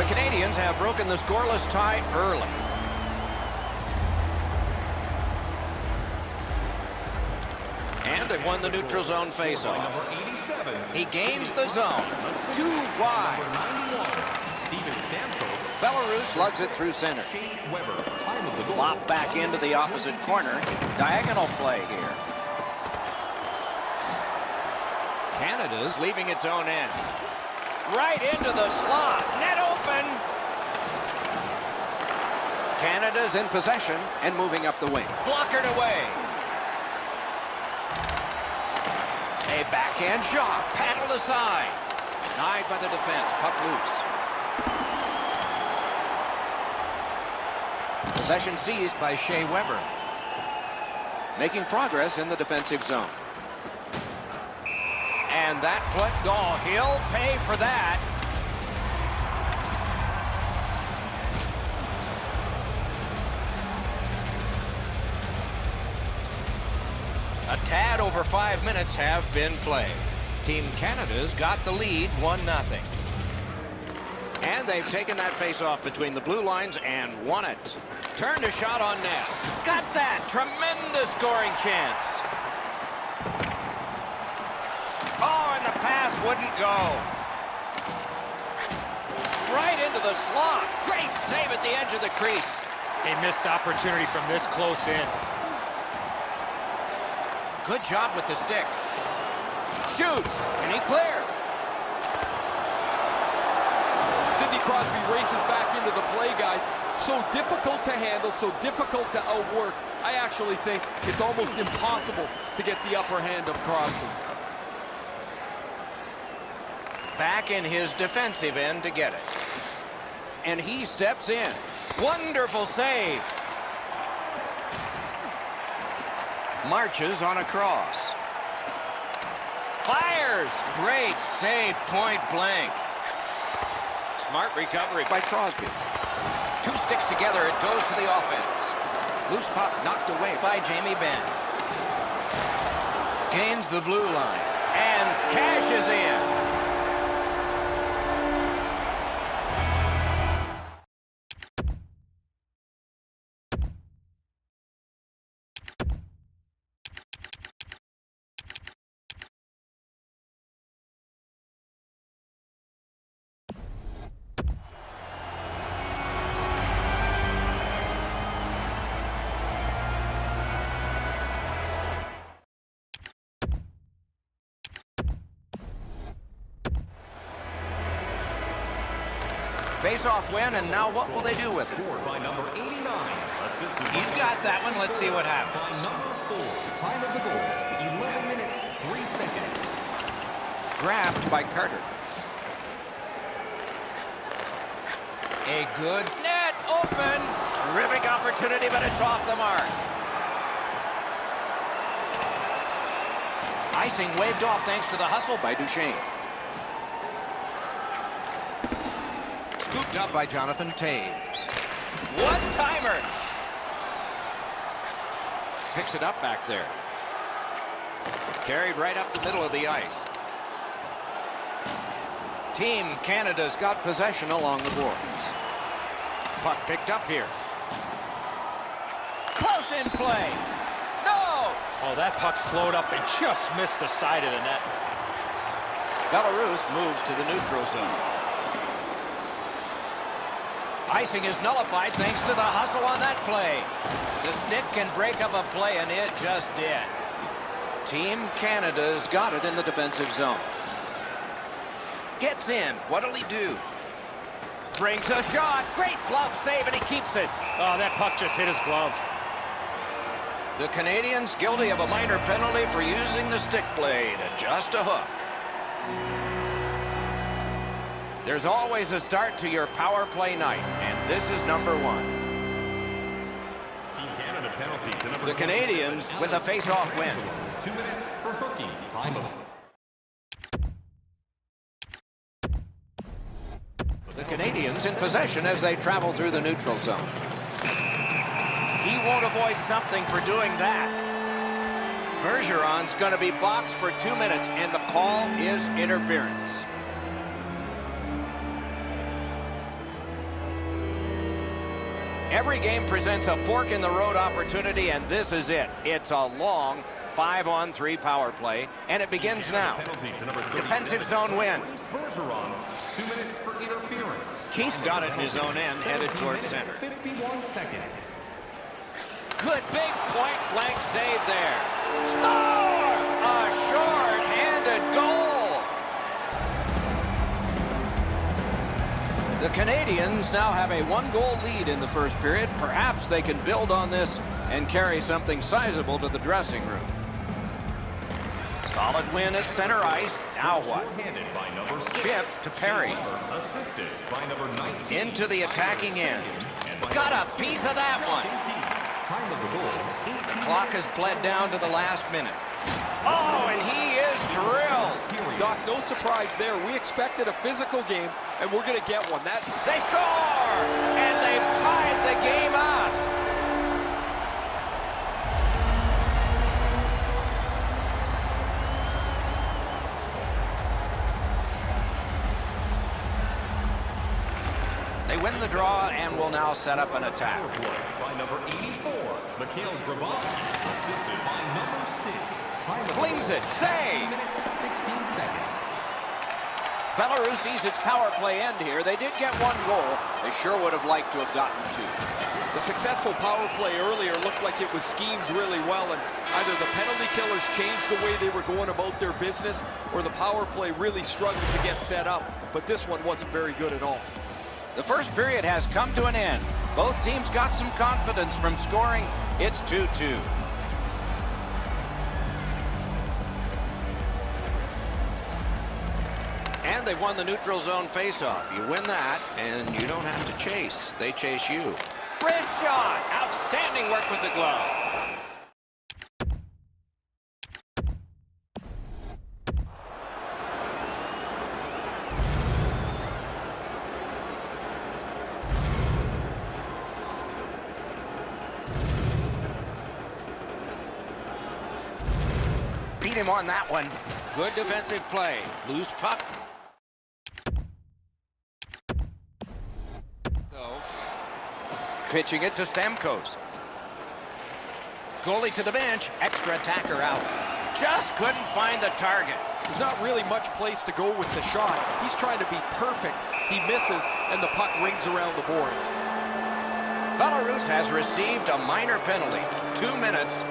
The Canadians have broken the scoreless tie early. And they've won the neutral zone faceoff. He gains the zone. Too wide. Belarus lugs it through center. Flop back into the opposite corner. Diagonal play here. Canada's leaving its own end. Right into the slot. Net open. Canada's in possession and moving up the wing. Blockered away. A backhand shot. Paddled aside. Denied by the defense. Puck loose. Possession seized by Shea Weber. Making progress in the defensive zone. And that play, oh, he'll pay for that. A tad over 5 minutes have been played. Team Canada's got the lead 1-0. And they've taken that face-off between the blue lines and won it. Turned a shot on net. Got that. Tremendous scoring chance. Oh, and the pass wouldn't go. Right into the slot. Great save at the edge of the crease. A missed opportunity from this close in. Good job with the stick. Shoots. Can he clear? Sidney Crosby races back into the play, guys. So difficult to handle, so difficult to outwork. I actually think it's almost impossible to get the upper hand of Crosby. Back in his defensive end to get it. And he steps in. Wonderful save. Marches on a cross. Fires. Great save, point blank. Smart recovery by Crosby. Two sticks together, it goes to the offense. Loose puck knocked away by Jamie Benn. Gains the blue line and cashes in. Face-off win, and now what will they do with it? He's got that one. Let's see what happens. Time of the goal, 11 minutes, 3 seconds. Grabbed by Carter. A good net open. Terrific opportunity, but it's off the mark. Icing waved off thanks to the hustle by Duchesne. Scooped up by Jonathan Taves. One-timer. Picks it up back there. Carried right up the middle of the ice. Team Canada's got possession along the boards. Puck picked up here. Close in play. No! Oh, that puck slowed up and just missed the side of the net. Belarus moves to the neutral zone. Icing is nullified thanks to the hustle on that play. The stick can break up a play, and it just did. Team Canada's got it in the defensive zone. Gets in. What'll he do? Brings a shot. Great glove save, and he keeps it. Oh, that puck just hit his glove. The Canadians guilty of a minor penalty for using the stick blade. Just a hook. There's always a start to your power play night, and this is number 1. Team Canada penalty to number The Canadians with a face-off win. 2 minutes for hooking. Time of. The Canadians in possession as they travel through the neutral zone. He won't avoid something for doing that. Bergeron's going to be boxed for 2 minutes, and the call is interference. Every game presents a fork-in-the-road opportunity, and this is it. It's a long 5-on-3 power play, and it begins now. Defensive zone win. 2 minutes for interference. Keith's got it in his own end, headed towards center. 51 seconds. Good big point-blank save there. Score! A short-handed goal. The Canadians now have a 1-goal lead in the first period. Perhaps they can build on this and carry something sizable to the dressing room. Solid win at center ice. Now what? Chip to Perry. Into the attacking end. Got a piece of that one. The clock has bled down to the last minute. Oh, and he is drilled. Doc, no surprise there. We expected a physical game, and we're going to get one. They score! And they've tied the game up. They win the draw and will now set up an attack. By number 84, Mikhail Grabowski, assisted by number 6. Flings it. Save. 16 seconds. Belarus sees its power play end here. They did get 1 goal. They sure would have liked to have gotten 2. The successful power play earlier looked like it was schemed really well, and either the penalty killers changed the way they were going about their business, or the power play really struggled to get set up. But this one wasn't very good at all. The first period has come to an end. Both teams got some confidence from scoring. It's 2-2. And they've won the neutral zone faceoff. You win that, and you don't have to chase. They chase you. Wrist shot! Outstanding work with the glove. Beat him on that one. Good defensive play. Loose puck. Pitching it to Stamkos. Goalie to the bench. Extra attacker out. Just couldn't find the target. There's not really much place to go with the shot. He's trying to be perfect. He misses, and the puck rings around the boards. Belarus has received a minor penalty. 2 minutes,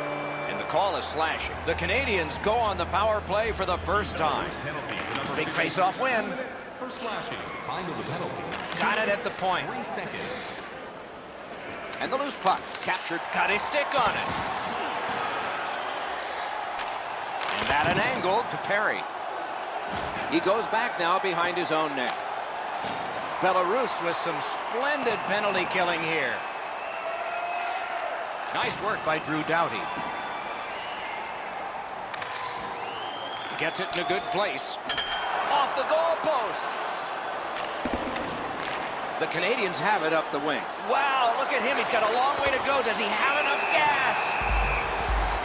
and the call is slashing. The Canadians go on the power play for the first time. Big face-off win. For slashing. Time of the penalty. Got it at the point. 3 seconds. And the loose puck. Captured. Got his stick on it. And at an angle to Perry. He goes back now behind his own net. Belarus with some splendid penalty killing here. Nice work by Drew Doughty. Gets it in a good place. Off the goalpost. The Canadians have it up the wing. Wow, look at him. He's got a long way to go. Does he have enough gas?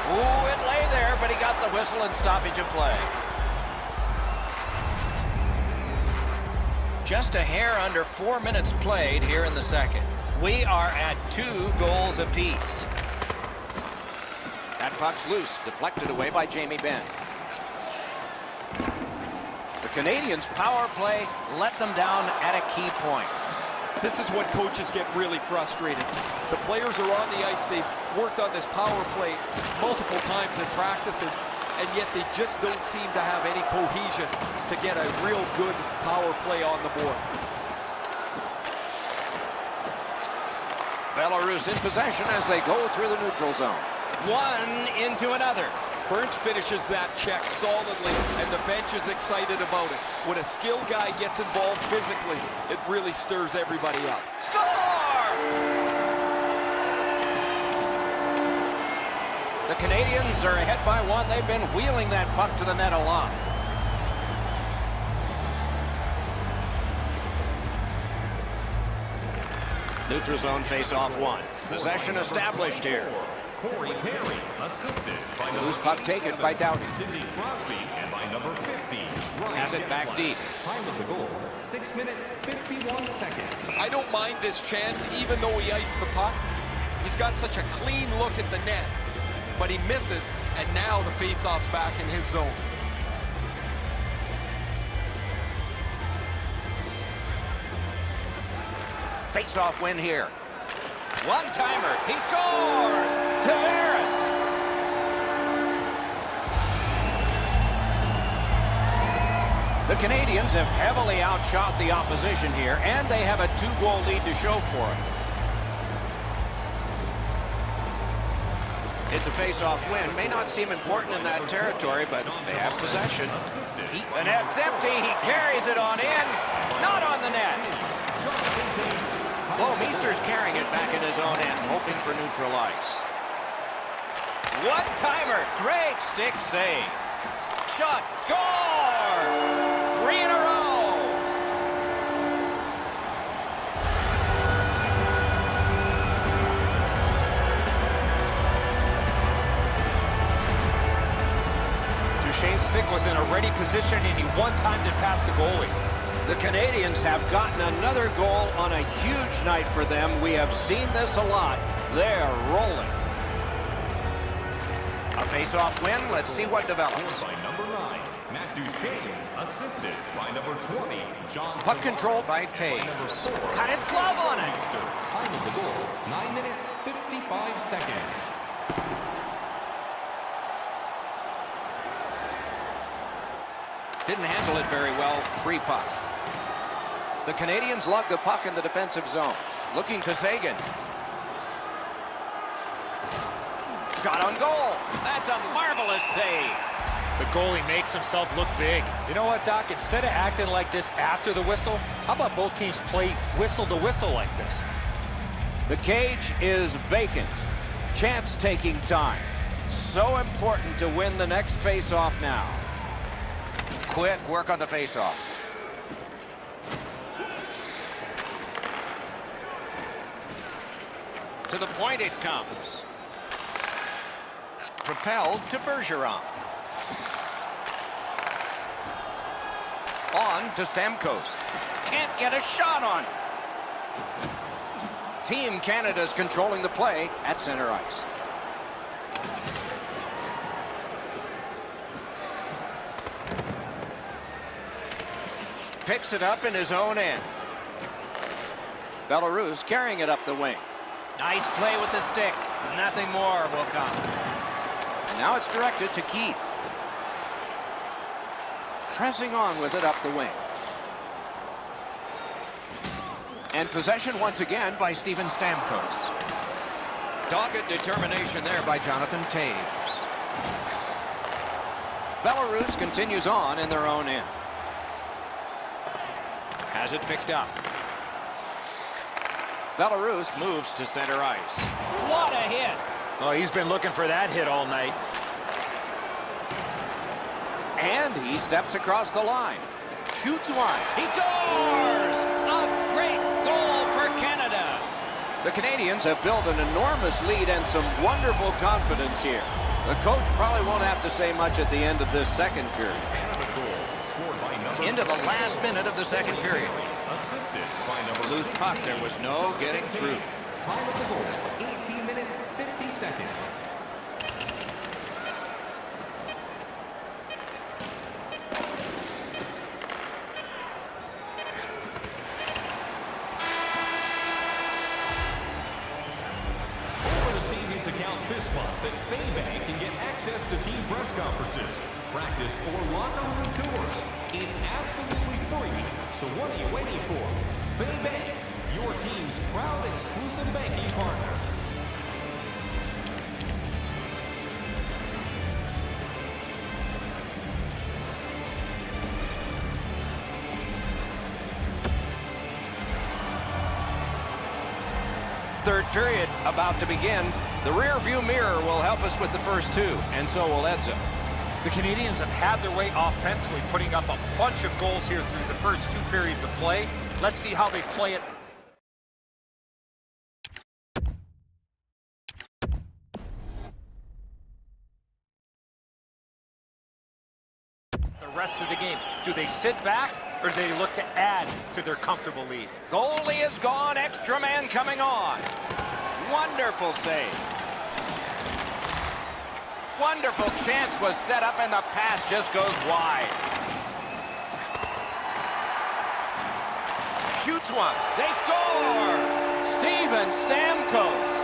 Ooh, it lay there, but he got the whistle and stoppage of play. Just a hair under 4 minutes played here in the second. We are at 2 goals apiece. That puck's loose, deflected away by Jamie Benn. The Canadians' power play let them down at a key point. This is when coaches get really frustrated. The players are on the ice. They've worked on this power play multiple times in practices, and yet they just don't seem to have any cohesion to get a real good power play on the board. Belarus in possession as they go through the neutral zone. One into another. Burns finishes that check solidly, and the bench is excited about it. When a skilled guy gets involved physically, it really stirs everybody up. Score! The Canadians are ahead by 1. They've been wheeling that puck to the net a lot. Neutral zone face-off 1. Possession established here. Corey Perry, assisted by The loose puck taken by Doughty. Sidney Crosby and by number 50. Has it back deep. Time of the goal, 6 minutes, 51 seconds. I I don't mind this chance, even though he iced the puck. He's got such a clean look at the net, but he misses, and now the faceoff's back in his zone. Face-off win here. One-timer. He scores! Tavares! The Canadians have heavily outshot the opposition here, and they have a 2-goal lead to show for it. It's a face-off win. May not seem important in that territory, but they have possession. The net's empty. He carries it on in. Not on the net. Meester's carrying it back in his own end, hoping for neutral ice. One-timer. Great stick save. Shot. Score! 3 in a row. Duchesne's stick was in a ready position, and he one-timed it past the goalie. The Canadians have gotten another goal on a huge night for them. We have seen this a lot. They're rolling. A face-off win. Let's see what develops. By number 9, Matt Duchesne, assisted by number 20, John. Puck controlled by Taves. Cut his glove on it. Time of the goal, 9 minutes, 55 seconds. Didn't handle it very well. Free puck. The Canadians lug the puck in the defensive zone. Looking to Sagan. Shot on goal. That's a marvelous save. The goalie makes himself look big. You know what, Doc? Instead of acting like this after the whistle, how about both teams play whistle to whistle like this? The cage is vacant. Chance taking time. So important to win the next face-off now. Quick work on the face-off. To the point it comes. Propelled to Bergeron. On to Stamkos. Can't get a shot on. Team Canada's controlling the play at center ice. Picks it up in his own end. Belarus carrying it up the wing. Nice play with the stick. Nothing more will come. And now it's directed to Keith. Pressing on with it up the wing. And possession once again by Steven Stamkos. Dogged determination there by Jonathan Taves. Belarus continues on in their own end. Has it picked up. Belarus moves to center ice. What a hit! Oh, he's been looking for that hit all night. And he steps across the line. Shoots one. He scores! A great goal for Canada. The Canadians have built an enormous lead and some wonderful confidence here. The coach probably won't have to say much at the end of this second period. Canada goal, scored by number Into the last minute of the second period. assisted by number Loose puck. There was no getting through. Time of the goal, 18 minutes, 50 seconds. Over the Stadium's account this month that Faybank can get access to team press conferences, practice, or locker room tours. It's absolutely free. So what are you waiting for? Faybank, your team's proud exclusive banking partner. Third period about to begin. The rear view mirror will help us with the first two, and so will Edzo. The Canadians have had their way offensively, putting up a bunch of goals here through the first 2 periods of play. Let's see how they play it the rest of the game. Do they sit back or do they look to add to their comfortable lead? Goalie is gone. Extra man coming on. Wonderful save. Wonderful chance was set up, and the pass just goes wide. Shoots one. They score! Steven Stamkos.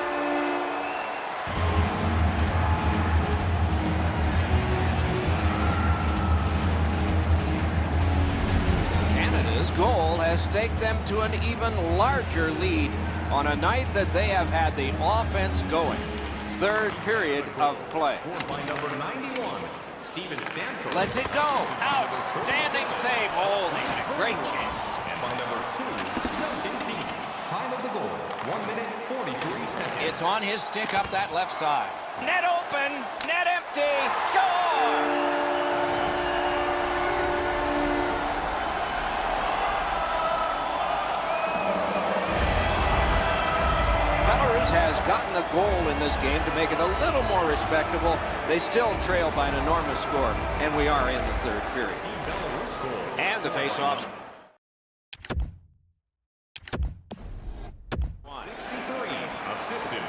Canada's goal has staked them to an even larger lead on a night that they have had the offense going. Third period of play. Scored by number 91, Steven Stamkos. Lets it go. Outstanding save. Oh, they had a great chance. And by number 2, Duncan Keith. Time of the goal, 1 minute, 43 seconds. It's on his stick up that left side. Net open. Net empty. Score! Belarus has gotten a goal in this game to make it a little more respectable. They still trail by an enormous score, and we are in the third period. And the face-offs.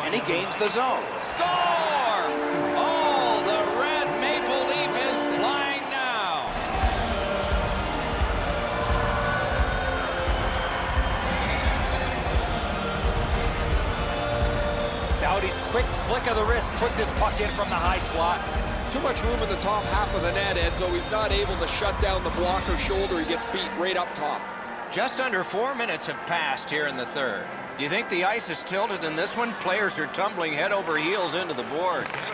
And he gains the zone. Score! Oh, the red maple leaf is flying now. Doughty's quick flick of the wrist put this puck in from the high slot. Too much room in the top half of the net, Edzo. He's not able to shut down the blocker shoulder. He gets beat right up top. Just under 4 minutes have passed here in the third. Do you think the ice is tilted in this one? Players are tumbling head over heels into the boards.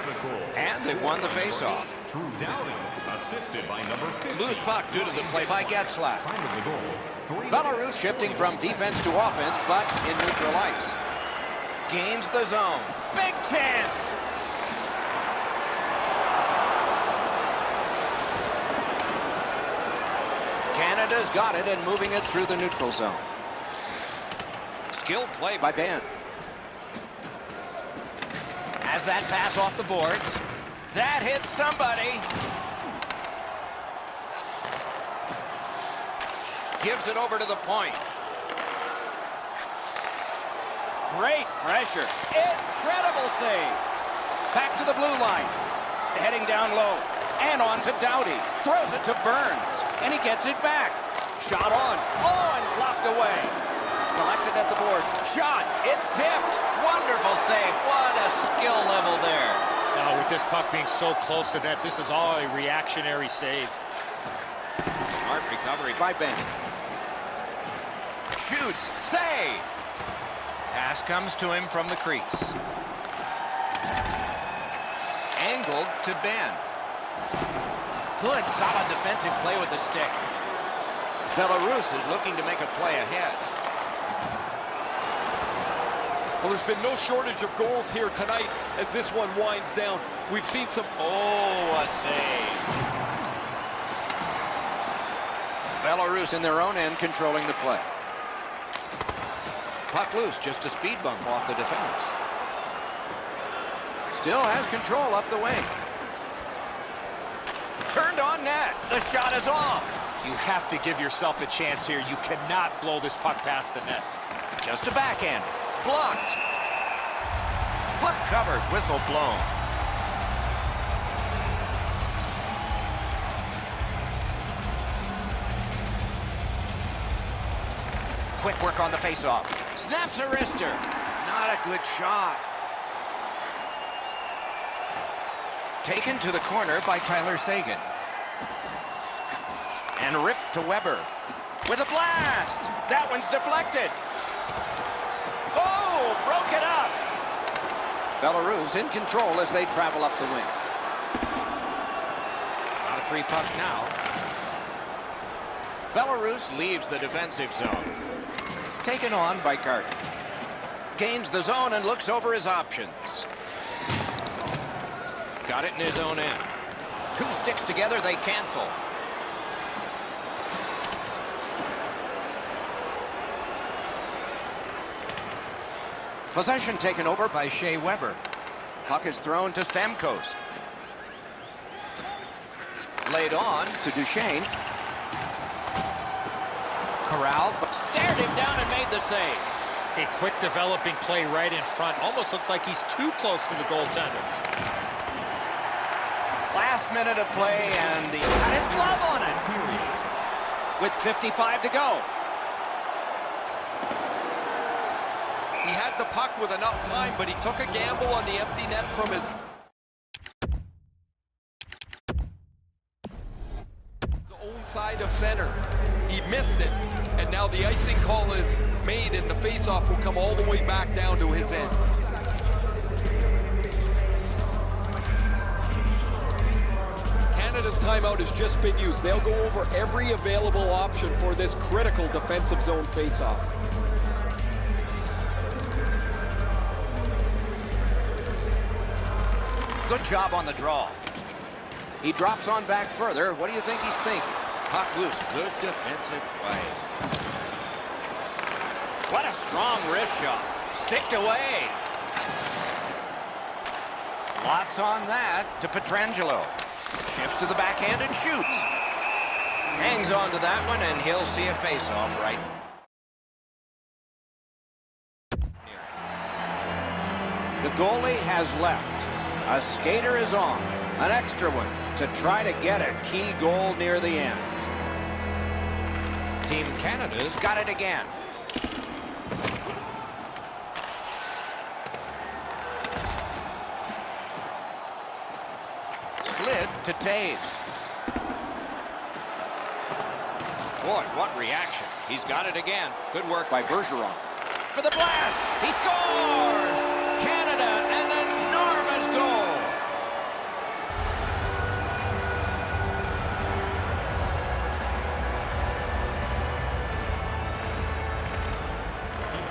And they won the faceoff. Drew Dowdy, assisted by number 50. Loose puck due to the play by Getzlaf. Time of the goal, 3 Belarus shifting from defense to offense, but in neutral ice. Gains the zone. Big chance! Canada's got it and moving it through the neutral zone. Skilled play by Ben. Has that pass off the boards. That hits somebody. Gives it over to the point. Great pressure. Incredible save. Back to the blue line. Heading down low. And on to Doughty. Throws it to Burns. And he gets it back. Shot on. Oh, and blocked away. Collected at the boards. Shot. It's tipped. Wonderful save. What a skill level there. Now, with this puck being so close to net, this is all a reactionary save. Smart recovery by Ben. Shoots. Save. Pass comes to him from the crease. Angled to Ben. Good, solid defensive play with the stick. Belarus is looking to make a play ahead. Well, there's been no shortage of goals here tonight as this one winds down. We've seen some... Oh, a save. Belarus in their own end controlling the play. Puck loose, just a speed bump off the defense. Still has control up the wing. Turned on net. The shot is off. You have to give yourself a chance here. You cannot blow this puck past the net. Just a backhand. Blocked. Puck covered. Whistle blown. Quick work on the faceoff. Snaps a wrister. Not a good shot. Taken to the corner by Tyler Seguin. And ripped to Weber. With a blast. That one's deflected. Oh, broke it up. Belarus in control as they travel up the wing. Not a free puck now. Belarus leaves the defensive zone. Taken on by Carter. Gains the zone and looks over his options. Got it in his own end. Two sticks together, they cancel. Possession taken over by Shea Weber. Puck is thrown to Stamkos. Laid on to Duchesne. corralled, but stared him down and made the save. A quick developing play right in front. Almost looks like he's too close to the goaltender. Last minute of play, and he got his glove on it. With 55 to go. He had the puck with enough time, but he took a gamble on the empty net from his own side of center. He missed it, and now the icing call is made, and the faceoff will come all the way back down to his end. Canada's timeout has just been used. They'll go over every available option for this critical defensive zone faceoff. Good job on the draw. He drops on back further. What do you think he's thinking? Puck loose. Good defensive play. What a strong wrist shot. Sticked away. Lots on that to Pietrangelo. Shifts to the backhand and shoots. Hangs on to that one, and he'll see a face-off right. The goalie has left. A skater is on. An extra one to try to get a key goal near the end. Team Canada's got it again. Slid to Taves. Boy, what reaction. He's got it again. Good work by Bergeron. For the blast. He scores! Canada, an enormous goal.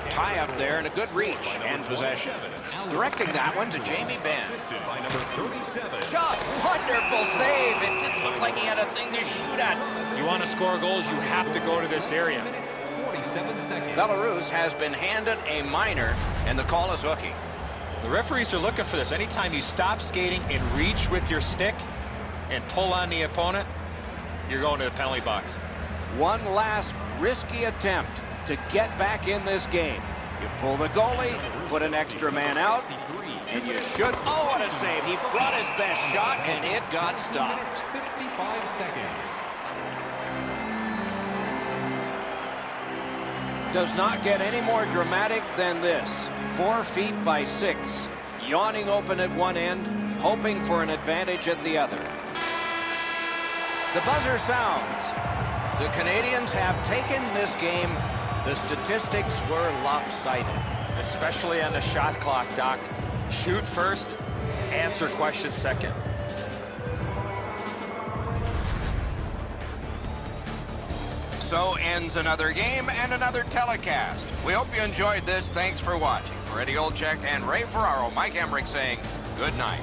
Tie up there and a good reach and possession. Directing that one to Jamie Benn. Shot, wonderful save. It didn't look like he had a thing to shoot at. You want to score goals, you have to go to this area. Belarus has been handed a minor, and the call is hooking. The referees are looking for this. Anytime you stop skating and reach with your stick and pull on the opponent, you're going to the penalty box. One last risky attempt to get back in this game. You pull the goalie, put an extra man out, and you should. Oh, what a save. He brought his best shot, and it got stopped. 55 seconds. Does not get any more dramatic than this. 4 feet by 6. Yawning open at one end, hoping for an advantage at the other. The buzzer sounds. The Canadians have taken this game. The statistics were lopsided. Especially on the shot clock, Doc. Shoot first, answer question second. So ends another game and another telecast. We hope you enjoyed this. Thanks for watching. For Eddie Olczyk and Ray Ferraro, Mike Emmerich saying good night.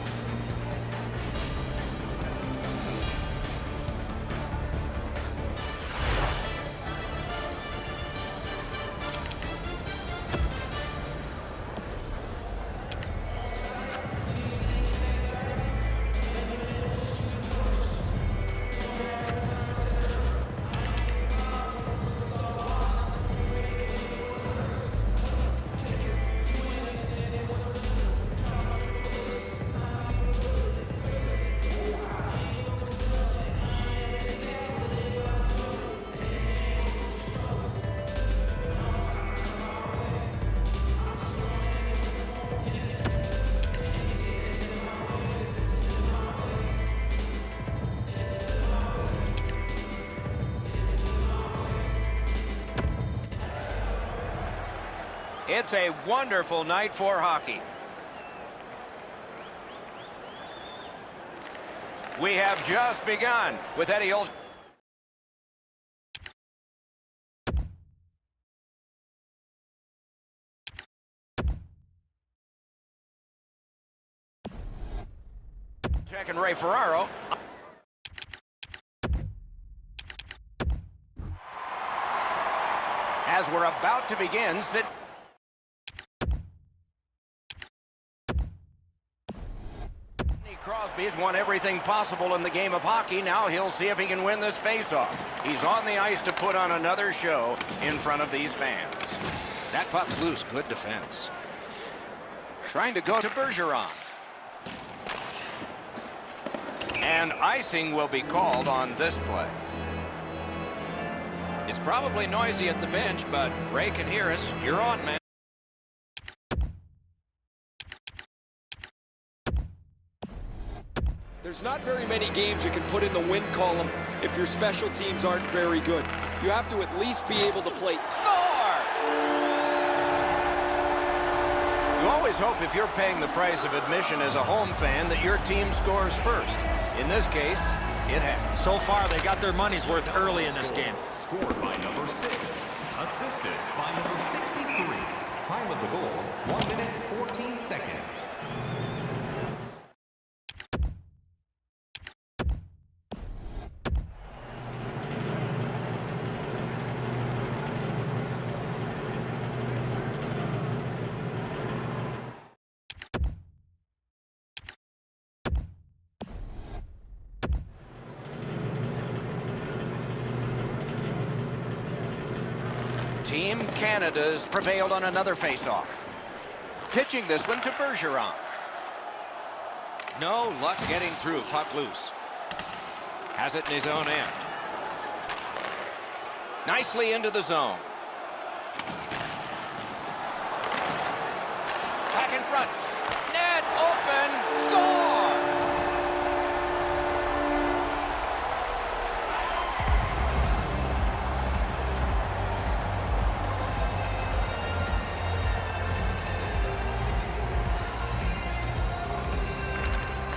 It's a wonderful night for hockey. We have just begun with Eddie Olczyk. And Ray Ferraro. As we're about to begin, Crosby's won everything possible in the game of hockey. Now he'll see if he can win this faceoff. He's on the ice to put on another show in front of these fans. That puck's loose. Good defense. Trying to go to Bergeron. And icing will be called on this play. It's probably noisy at the bench, but Ray can hear us. You're on, man. There's not very many games you can put in the win column if your special teams aren't very good. You have to at least be able to play. Score! You always hope if you're paying the price of admission as a home fan that your team scores first. In this case, it happened. So far, they got their money's worth early in this game. Scored by number 6. Assisted by number 63. Time of the goal, 1 minute, 14 seconds. Team Canada's prevailed on another faceoff. Pitching this one to Bergeron. No luck getting through. Puck loose. Has it in his own end. Nicely into the zone. Back in front. Net open. Score!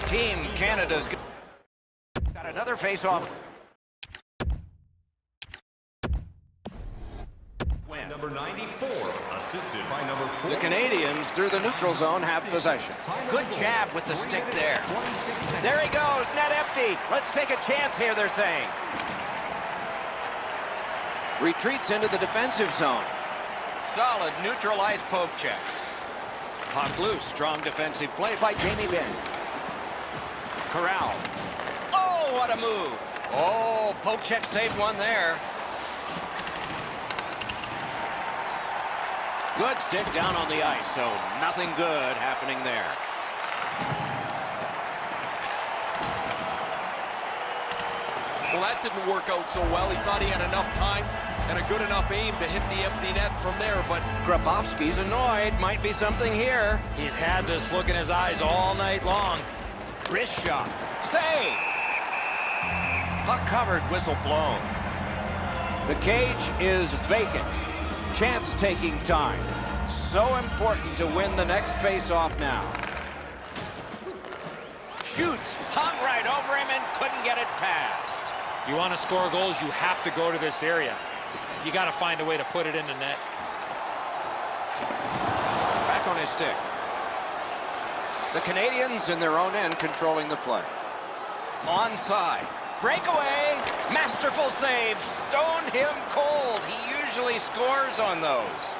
Team Canada's got another face-off. Win. Number 94, assisted by number 4. The Canadians through the neutral zone have possession. Good jab with the stick there. There he goes, net empty. Let's take a chance here, they're saying. Retreats into the defensive zone. Solid neutral ice poke check. Puck loose, strong defensive play by Jamie Benn. Corral. Oh, what a move. Oh, poke check saved one there. Good stick down on the ice, so nothing good happening there. Well, that didn't work out so well. He thought he had enough time and a good enough aim to hit the empty net from there, but Grabowski's annoyed. Might be something here. He's had this look in his eyes all night long. Wrist shot. Save. Puck covered, whistle blown. The cage is vacant. Chance taking time. So important to win the next face-off now. Shoots. Hung right over him and couldn't get it past. You want to score goals, you have to go to this area. You got to find a way to put it in the net. Back on his stick. The Canadians in their own end controlling the play. Onside. Breakaway. Masterful save. Stoned him cold. He usually scores on those.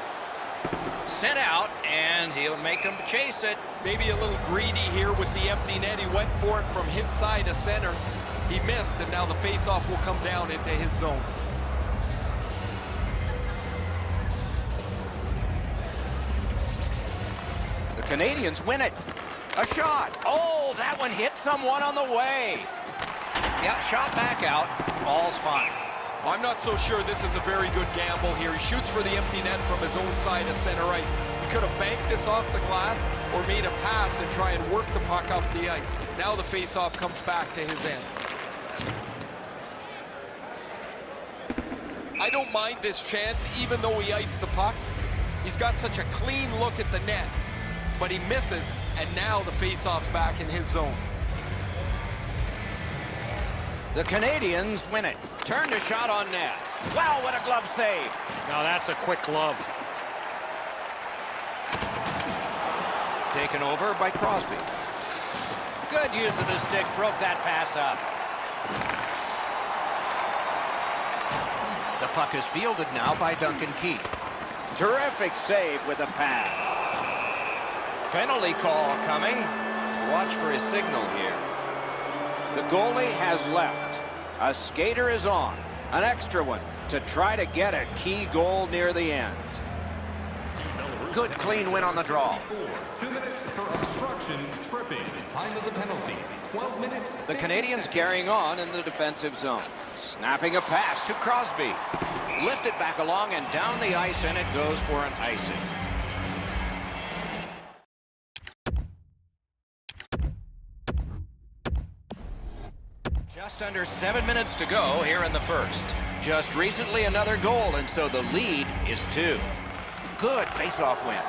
Sent out, and he'll make him chase it. maybe a little greedy here with the empty net. He went for it from his side to center. He missed, and now the faceoff will come down into his zone. The Canadians win it. A shot. Oh, that one hit someone on the way. Yeah, shot back out. Ball's fine. I'm not so sure this is a very good gamble here. He shoots for the empty net from his own side of center ice. He could have banked this off the glass or made a pass and try and work the puck up the ice. Now the faceoff comes back to his end. I don't mind this chance, even though he iced the puck. He's got such a clean look at the net, but he misses, and now the faceoff's back in his zone. The Canadians win it. Turned a shot on net. Wow, what a glove save. Now that's a quick glove. Taken over by Crosby. Good use of the stick. Broke that pass up. The puck is fielded now by Duncan Keith. Terrific save with a pad. Penalty call coming. Watch for his signal here. The goalie has left. A skater is on. An extra one to try to get a key goal near the end. Good clean win on the draw. 2 minutes for obstruction, tripping. Time of the penalty, 12 minutes. The Canadians carrying on in the defensive zone. Snapping a pass to Crosby. Lifted back along and down the ice, and it goes for an icing. Just under 7 minutes to go here in the first. Just recently another goal, and so the lead is 2. Good face-off win.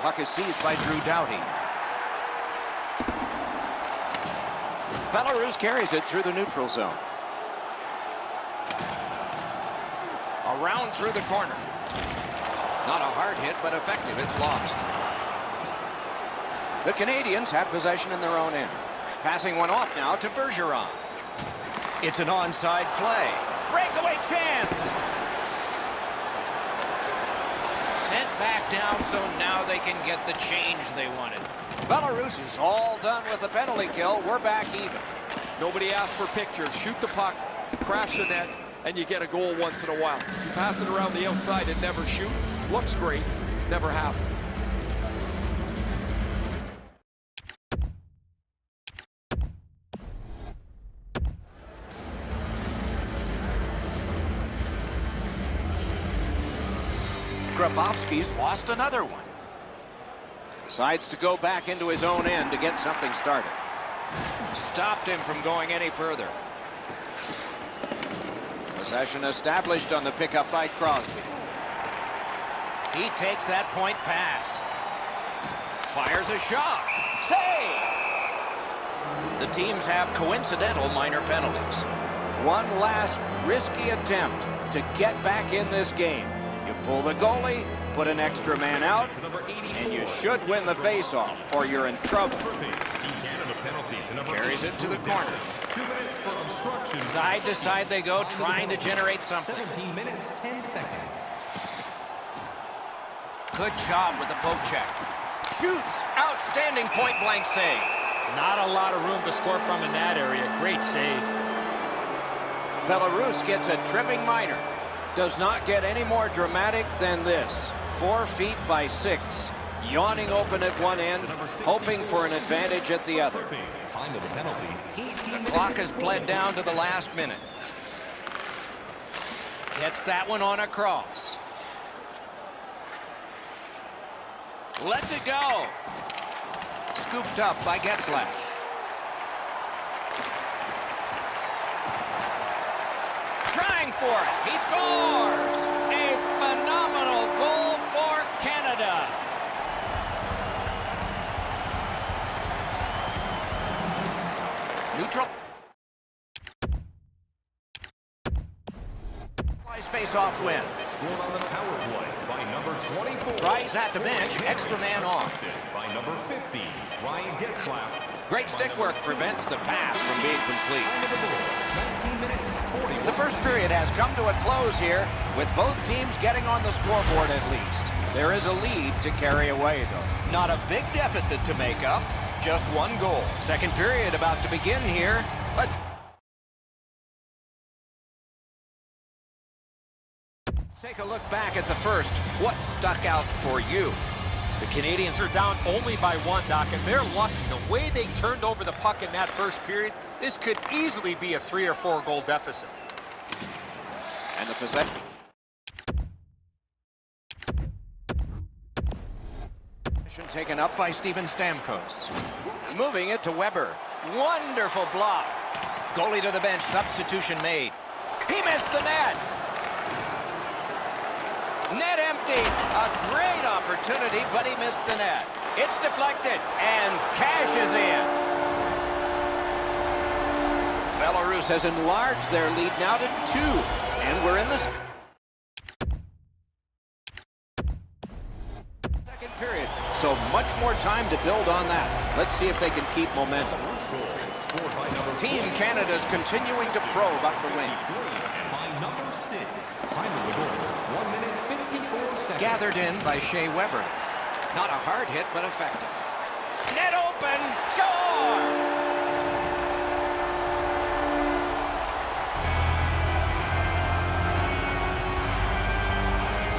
Puck is seized by Drew Doughty. Belarus carries it through the neutral zone. Around through the corner. Not a hard hit, but effective. It's lost. The Canadians have possession in their own end. Passing one off now to Bergeron. It's an onside play. Breakaway chance. Sent back down, so now they can get the change they wanted. Belarus is all done with the penalty kill. We're back even. Nobody asked for pictures. Shoot the puck, crash the net, and you get a goal once in a while. You pass it around the outside and never shoot. Looks great. Never happens. Grabowski's lost another one. Decides to go back into his own end to get something started. Stopped him from going any further. Possession established on the pickup by Crosby. He takes that point pass. Fires a shot. Save! The teams have coincidental minor penalties. One last risky attempt to get back in this game. You pull the goalie, put an extra man out, and you should win the face-off, or you're in trouble. Carries it to the corner. Side to side they go, trying to generate something. 17 minutes, 10 seconds. Good job with the poke check. Shoots! Outstanding point-blank save. Not a lot of room to score from in that area. Great save. Belarus gets a tripping minor. Does not get any more dramatic than this. 4 feet by 6. Yawning open at one end, hoping for an advantage at the other. Time of the penalty. The clock has bled down to the last minute. Gets that one on a cross. Lets it go. Scooped up by Getzlaf. Trying for it. He scores. A phenomenal goal for Canada. Neutral. Face-off win. Scored on the power play by number 24. Price at the bench. Extra man on. By number 50, Ryan Getzlaf. Great stick work prevents the pass from being complete. 19 minutes, 41. The first period has come to a close here, with both teams getting on the scoreboard at least. There is a lead to carry away, though. Not a big deficit to make up, just one goal. Second period about to begin here, but take a look back at the first. What stuck out for you? The Canadians are down only by 1, Doc, and they're lucky. The way they turned over the puck in that first period, this could easily be a 3 or 4 goal deficit. And the possession. Taken up by Steven Stamkos. Moving it to Weber. Wonderful block. Goalie to the bench. Substitution made. He missed the net. Net empty. A great opportunity, but he missed the net. It's deflected and cashes in. Belarus has enlarged their lead now to 2, and we're in the second period. So much more time to build on that. Let's see if they can keep momentum. Team Canada's continuing to probe up the wing. By number 6, time of the goal, 1 minute, 54 seconds. Gathered in by Shea Weber. Not a hard hit, but effective. Net open. Score!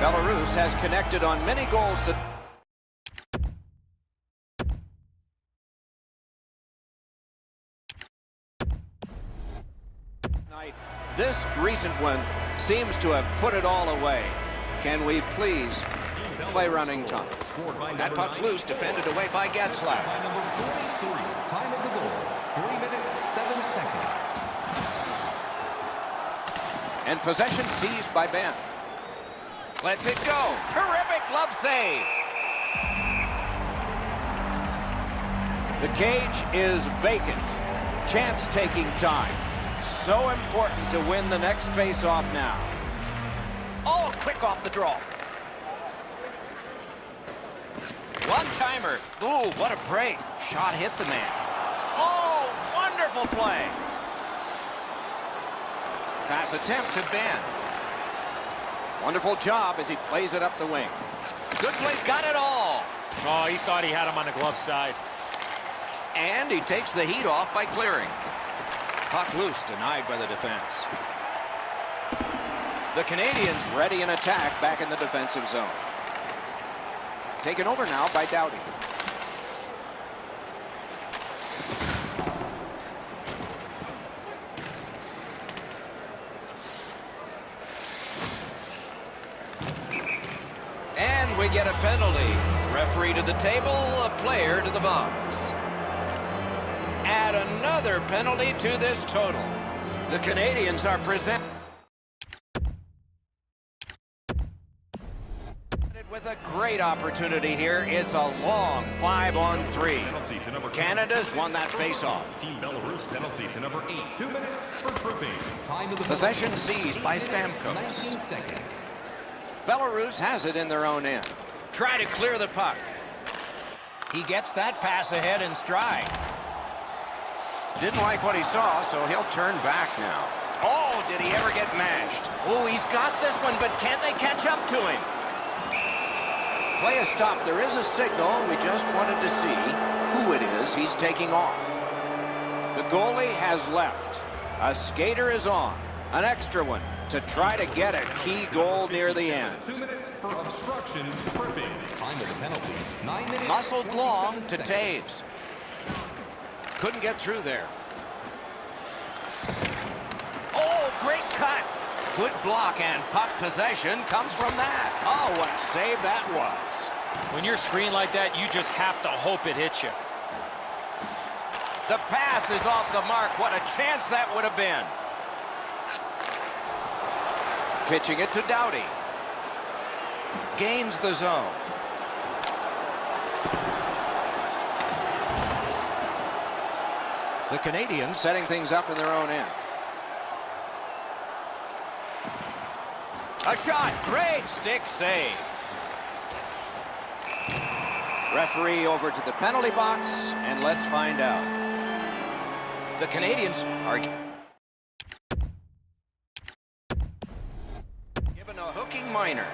Belarus has connected on many goals to... This recent one seems to have put it all away. Can we please play running time? That puck's loose, defended away by Getzlaff. Number 43, time of the goal, 3 minutes, 7 seconds. And possession seized by Ben. Lets it go. Terrific glove save. The cage is vacant. Chance-taking time. So important to win the next face-off now. Oh, quick off the draw. One-timer. Ooh, what a break. Shot hit the man. Oh, wonderful play. Pass attempt to Ben. Wonderful job as he plays it up the wing. Good play, got it all. Oh, he thought he had him on the glove side. And he takes the heat off by clearing. Puck loose, denied by the defense. The Canadians ready in attack back in the defensive zone. Taken over now by Doughty. And we get a penalty. Referee to the table, a player to the box. Add another penalty to this total. The Canadians are presented with a great opportunity here. It's a long 5-on-3. Canada's won that face-off. Team Belarus penalty to number 8. 2 minutes for tripping. Time of the Possession seized by Stamkos. 19 seconds. Belarus has it in their own end. Try to clear the puck. He gets that pass ahead in stride. Didn't like what he saw, so he'll turn back now. Oh, did he ever get mashed? Oh, he's got this one, but can't they catch up to him? Play is stopped. There is a signal. We just wanted to see who it is he's taking off. The goalie has left. A skater is on. An extra one to try to get a key goal near the end. 2 minutes for obstruction, tripping. Time of the penalty, 9 minutes. Muscled long to Taves. Couldn't get through there. Oh, great cut. Good block, and puck possession comes from that. Oh, what a save that was. When you're screened like that, you just have to hope it hits you. The pass is off the mark. What a chance that would have been. Pitching it to Doughty. Gains the zone. The Canadians setting things up in their own end. A shot. Great stick save. Referee over to the penalty box, and let's find out. The Canadians are given a hooking minor.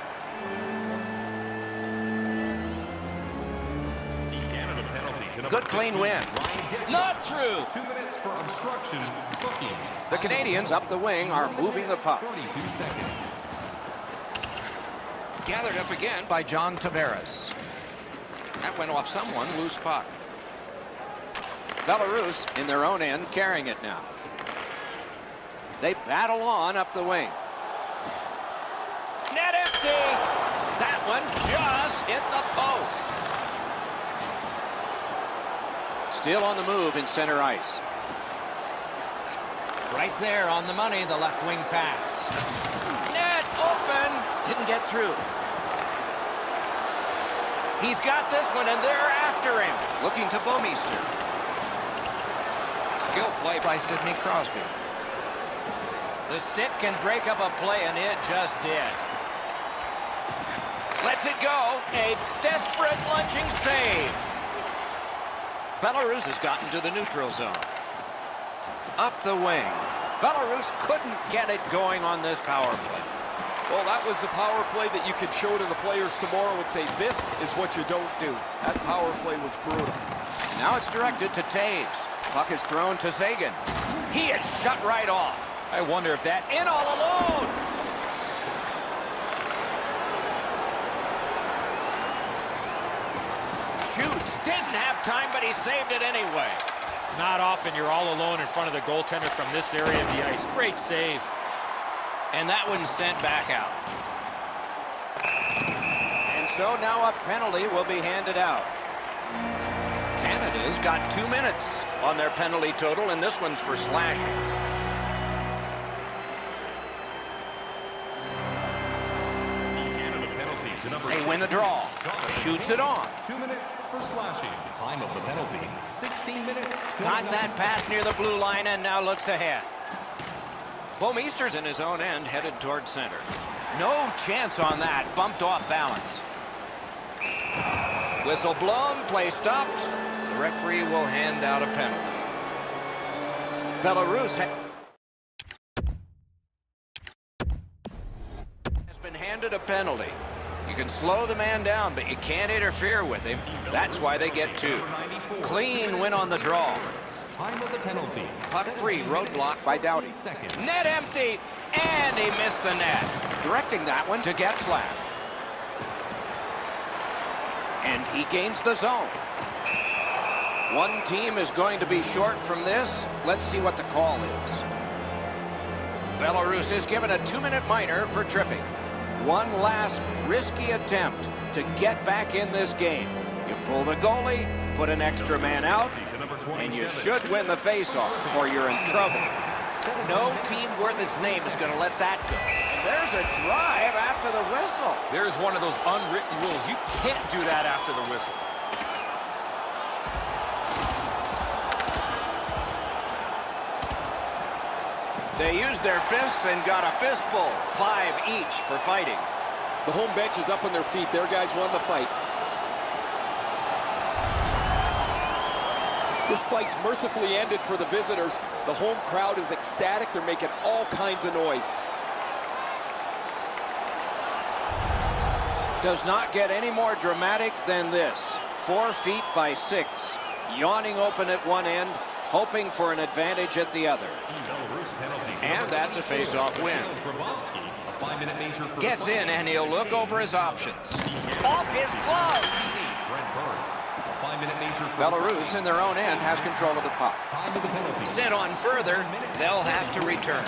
Canada penalty to number Good clean 15, win. Not through. 2 minutes for obstruction, booking. The Canadians up the wing are moving the puck. 32 seconds. Gathered up again by John Tavares. That went off someone, loose puck. Belarus in their own end carrying it now. They battle on up the wing. Net empty. That one just hit the post. Still on the move in center ice. Right there on the money, the left wing pass. Net open. Didn't get through. He's got this one, and they're after him. Looking to Bouwmeester. Skill play by Sidney Crosby. The stick can break up a play, and it just did. Lets it go. A desperate lunging save. Belarus has gotten to the neutral zone. Up the wing. Belarus couldn't get it going on this power play. Well, that was a power play that you could show to the players tomorrow and say, this is what you don't do. That power play was brutal. Now it's directed to Taves. Puck is thrown to Zagan. He is shut right off. I wonder if that... In all alone. Shoots. Didn't have time, but he saved it anyway. Not often you're all alone in front of the goaltender from this area of the ice. Great save. And that one's sent back out. And so now a penalty will be handed out. Canada's got 2 minutes on their penalty total, and this one's for slashing. Team Canada penalty to number They win the draw. Shoots it on. 2 minutes for slashing. Time of the penalty, 16 minutes. Got that pass near the blue line and now looks ahead. Bomeester's in his own end, headed toward center. No chance on that. Bumped off balance. Whistle blown, play stopped. The referee will hand out a penalty. Belarus has been handed a penalty. You can slow the man down, but you can't interfere with him. That's why they get 2. Clean win on the draw. Time of the penalty. Puck free, roadblock by Doughty. Net empty, and he missed the net. Directing that one to Getzlaff. And he gains the zone. One team is going to be short from this. Let's see what the call is. Belarus is given a 2-minute minor for tripping. One last risky attempt to get back in this game. You pull the goalie, put an extra man out, and you should win the faceoff, or you're in trouble. No team worth its name is going to let that go. There's a drive after the whistle. There's one of those unwritten rules. You can't do that after the whistle. They used their fists and got a fistful. 5 each for fighting. The home bench is up on their feet. Their guys won the fight. This fight's mercifully ended for the visitors. The home crowd is ecstatic. They're making all kinds of noise. Does not get any more dramatic than this. 4 feet by 6. Yawning open at one end, hoping for an advantage at the other. And that's a face-off win. Gets in, and he'll look over his options. Off his glove! Belarus, in their own end, has control of the puck. Sent on further, they'll have to return.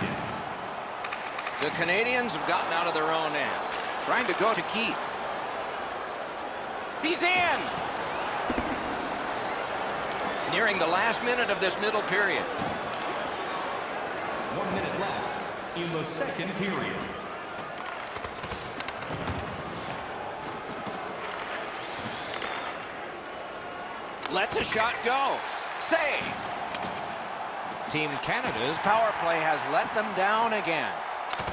The Canadians have gotten out of their own end. Trying to go to Keith. He's in! Nearing the last minute of this middle period. 1 minute left in the second period. Lets a shot go. Save! Team Canada's power play has let them down again.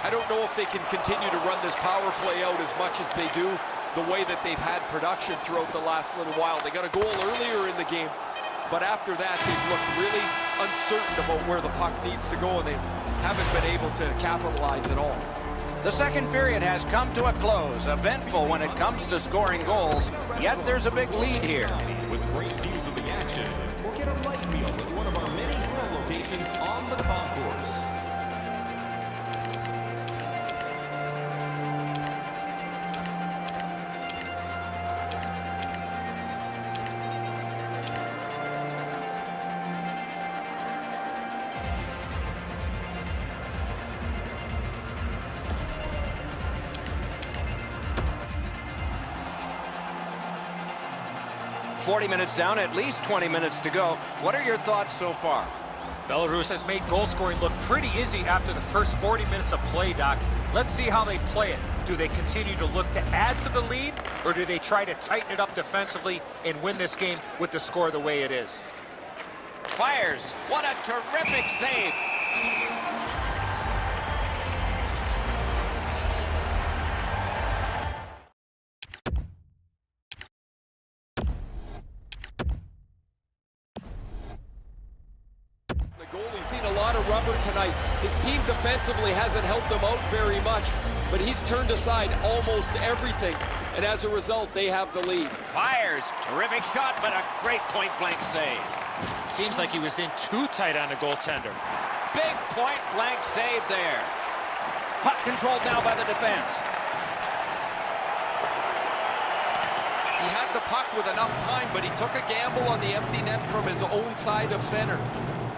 I don't know if they can continue to run this power play out as much as they do, the way that they've had production throughout the last little while. They got a goal earlier in the game, but after that, they've looked really uncertain about where the puck needs to go, and they haven't been able to capitalize at all. The second period has come to a close, eventful when it comes to scoring goals, yet there's a big lead here. With great views of the action, or get a light meal at one of our many grill locations on the concourse. .40 minutes down, at least 20 minutes to go. What are your thoughts so far? Belarus has made goal scoring look pretty easy after the first 40 minutes of play, Doc. Let's see how they play it. Do they continue to look to add to the lead, or do they try to tighten it up defensively and win this game with the score the way it is? Fires. What a terrific save. The goalie's seen a lot of rubber tonight. His team defensively hasn't helped him out very much. but he's turned aside almost everything, and as a result, they have the lead. Fires. Terrific shot, but a great point-blank save. Seems like he was in too tight on the goaltender. Big point-blank save there. Puck controlled now by the defense. He had the puck with enough time, but he took a gamble on the empty net from his own side of center.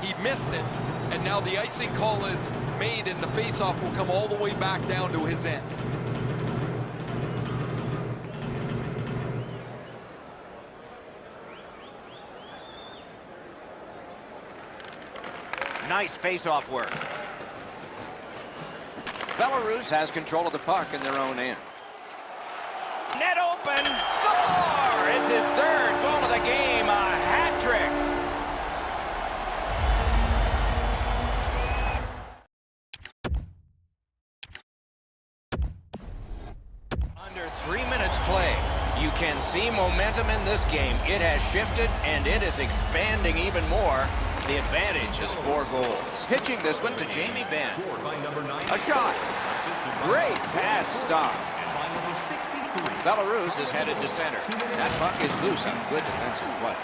He missed it, and now the icing call is made, and the faceoff will come all the way back down to his end. Nice face-off work. Belarus has control of the puck in their own end. Net open. Score! It's his third goal of the game. A hat trick. Under 3 minutes play. You can see momentum in this game. It has shifted, and it is expanding even more. The advantage is 4 goals. Pitching this one to Jamie Benn. A shot. Great pad stop. Belarus is headed to center. That puck is loose on good defensive play.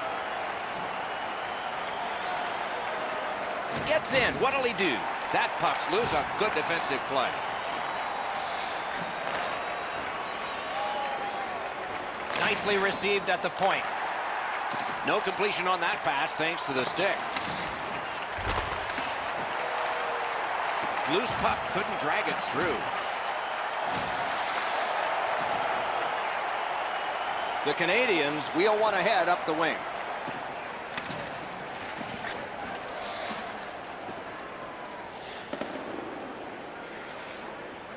Gets in. What'll he do? That puck's loose on good defensive play. Nicely received at the point. No completion on that pass thanks to the stick. Loose puck couldn't drag it through. The Canadians wheel one ahead up the wing.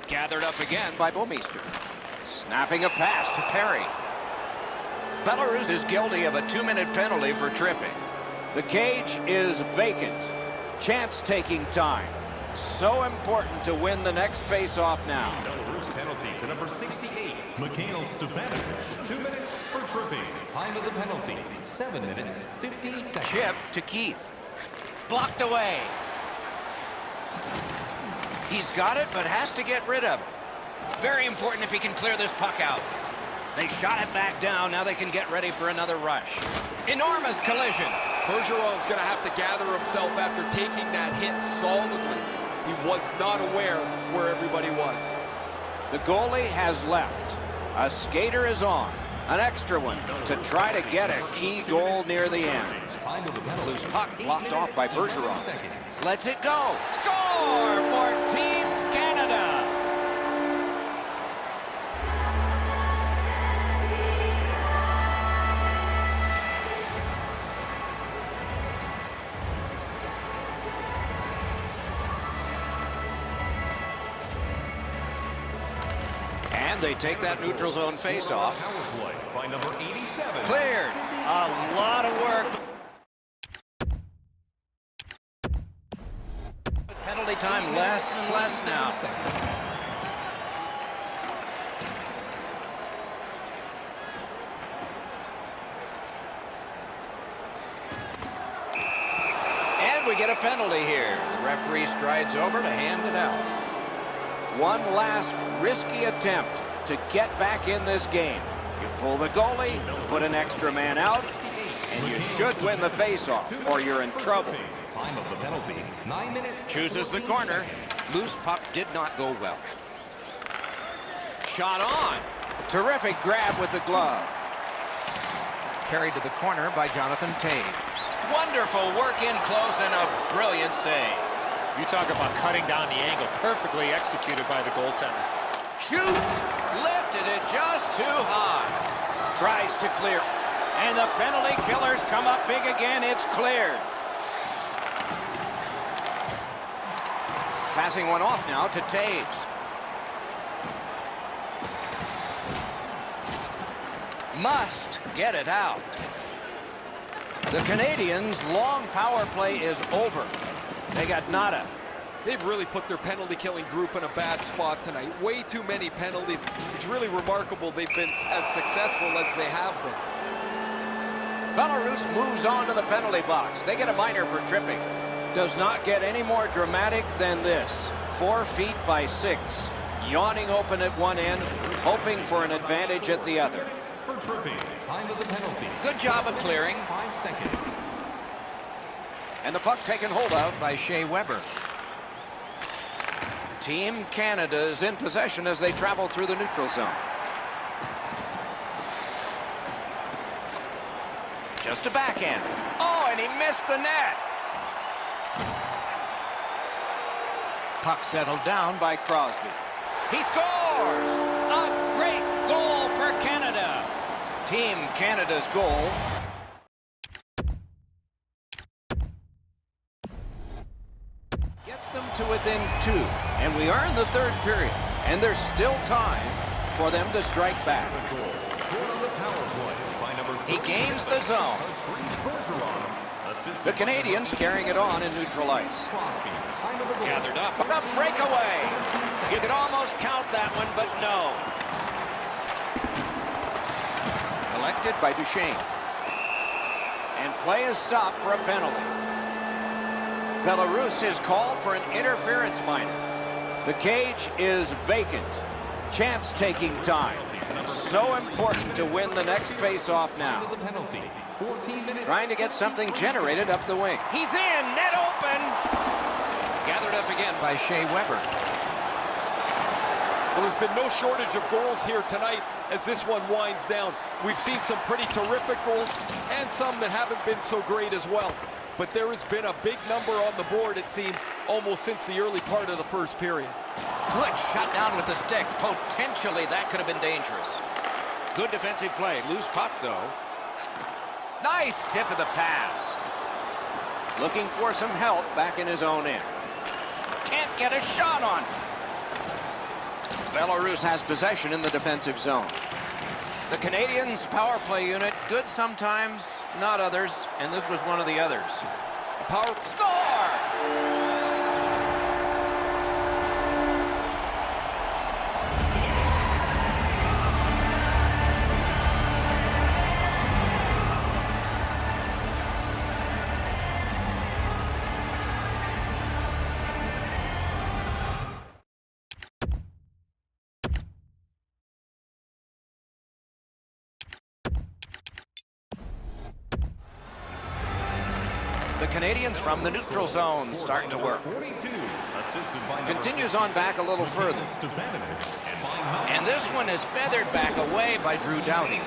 Gathered up again by Bomeister. Snapping a pass to Perry. Belarus is guilty of a 2-minute penalty for tripping. The cage is vacant. Chance-taking time. So important to win the next face-off now. Belarus penalty to number 68, Mikhail Stefanovic. 2 minutes for tripping. Time of the penalty, 7 minutes, 15 seconds. Chip to Keith. Blocked away. He's got it, but has to get rid of it. Very important if he can clear this puck out. They shot it back down. Now they can get ready for another rush. Enormous collision. Bergeron's going to have to gather himself after taking that hit solidly. He was not aware where everybody was. The goalie has left. A skater is on. An extra one to try to get a key goal near the end. Loose puck blocked off by Bergeron. Lets it go. Score for Team Canada. And they take that neutral zone face-off. By number 87. Cleared. A lot of work. Penalty time less and less now. And we get a penalty here. The referee strides over to hand it out. One last risky attempt to get back in this game. You pull the goalie, put an extra man out, and you should win the face-off, or you're in trouble. Time of the penalty, 9 minutes. Chooses the corner. Loose puck did not go well. Shot on. Terrific grab with the glove. Carried to the corner by Jonathan Taves. Wonderful work in close and a brilliant save. You talk about cutting down the angle. Perfectly executed by the goaltender. Shoots. Lifted it just too high. Tries to clear. And the penalty killers come up big again. It's cleared. Passing one off now to Taves. Must get it out. The Canadians' long power play is over. They got nada. They've really put their penalty-killing group in a bad spot tonight. Way too many penalties. It's really remarkable they've been as successful as they have been. Belarus moves on to the penalty box. They get a minor for tripping. Does not get any more dramatic than this. 4 feet by 6. Yawning open at one end, hoping for an advantage at the other. For tripping, time of the penalty. Good job of clearing. 5 seconds. And the puck taken hold of by Shea Weber. Team Canada is in possession as they travel through the neutral zone. Just a backhand. Oh, and he missed the net. Puck settled down by Crosby. He scores! A great goal for Canada. Team Canada's goal. Gets them to within 2. And we are in the third period. And there's still time for them to strike back. He gains the zone. The Canadians carrying it on in neutral ice. Gathered up. A breakaway. You could almost count that one, but no. Collected by Duchesne. And play is stopped for a penalty. Belarus is called for an interference minor. The cage is vacant. Chance-taking time. So important to win the next face-off now. Trying to get something generated up the wing. He's in, net open. Gathered up again by Shea Weber. Well, there's been no shortage of goals here tonight as this one winds down. We've seen some pretty terrific goals and some that haven't been so great as well. But there has been a big number on the board, it seems, almost since the early part of the first period. Good shot down with the stick. Potentially that could have been dangerous. Good defensive play. Loose puck, though. Nice tip of the pass. Looking for some help back in his own end. Can't get a shot on. Belarus has possession in the defensive zone. The Canadians' power play unit, good sometimes, not others, and this was one of the others. Power Score! The Canadians from the neutral zone start to work. Continues on back a little further. And this one is feathered back away by Drew Doughty.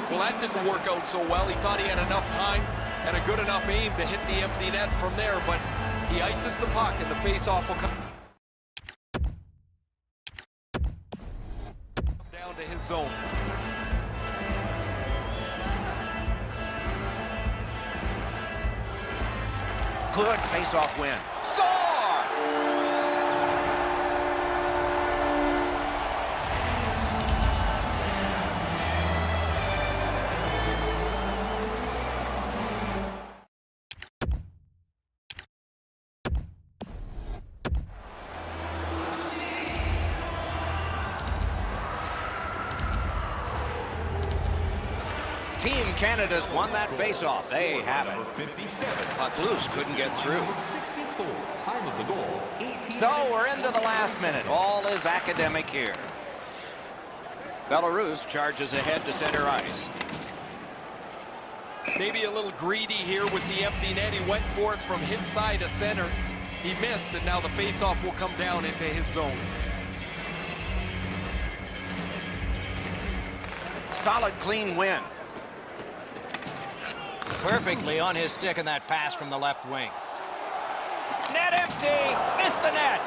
Well, that didn't work out so well. He thought he had enough time and a good enough aim to hit the empty net from there, but he ices the puck and the face-off will come down to his zone. Good face-off win. Score! Team Canada's won that face-off. They have it. Puck loose, couldn't get through. So we're into the last minute. All is academic here. Belarus charges ahead to center ice. Maybe a little greedy here with the empty net. He went for it from his side of center. He missed, and now the face-off will come down into his zone. Solid, clean win. Perfectly on his stick in that pass from the left wing. Net empty. Missed the net.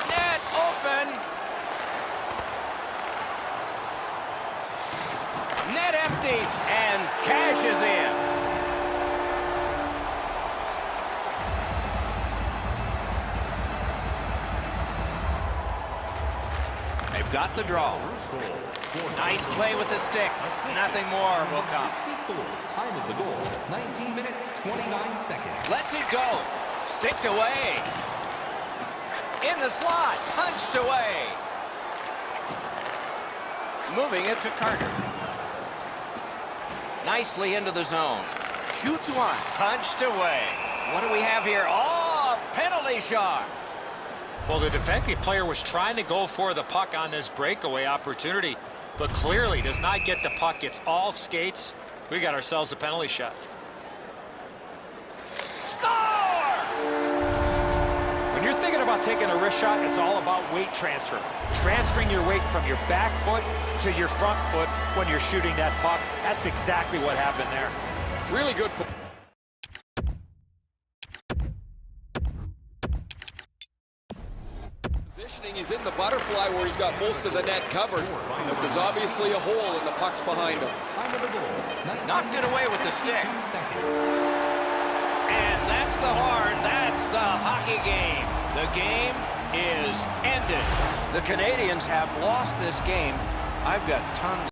Net open. Net empty. And cashes in. They've got the draw. Nice play with the stick. Nothing more will come. Time of the goal, 19 minutes, 29 seconds. Lets it go. Sticked away. In the slot. Punched away. Moving it to Carter. Nicely into the zone. Shoots one. Punched away. What do we have here? Oh, penalty shot. Well, the defensive player was trying to go for the puck on this breakaway opportunity, but clearly does not get the puck. It's all skates. We got ourselves a penalty shot. Score! When you're thinking about taking a wrist shot, it's all about weight transfer. Transferring your weight from your back foot to your front foot when you're shooting that puck. That's exactly what happened there. Really good. Positioning, he's in the butterfly where he's got most of the net covered, but there's obviously a hole and the puck's behind him. Knocked it away with the stick. And that's the horn. That's the hockey game. The game is ended. The Canadians have lost this game. I've got tons